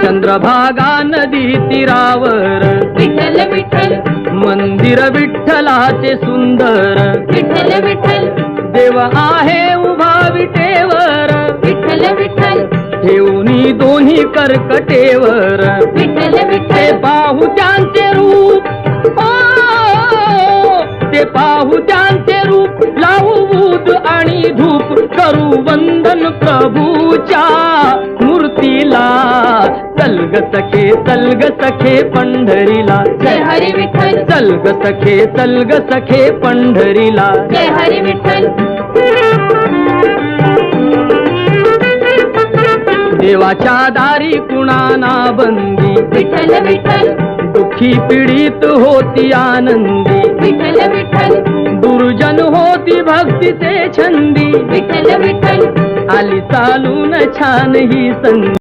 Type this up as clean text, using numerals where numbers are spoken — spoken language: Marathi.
चंद्रभागा नदी तीरावर विठ्ठल विठ्ठल मंदिर विठ्ठलाचे सुंदर विठ्ठल विठ्ठल देव आहे उभा विटेवर विठ्ठल विठ्ठल ठेवणी दोन्ही कर्कटेवर विठ्ठल ते विठ्ठल पाहू त्यांचे रूप ते पाहू त्यांचे रूप लावू बूद आणि धूप करू वंदन प्रभूच्या मूर्तीला चलग सखे पंढरीला जय हरी विठ्ठल चलग सखे पंढरीला जय हरी विठ्ठल देवाच्या दारी कुणाना बंदी विठ्ठल विठ्ठल दुःखी पीडित होती आनंदी विठ्ठल विठ्ठल दुर्जन होती भक्तीचे छंदी विठ्ठल विठ्ठल आली चालून छान ही संधी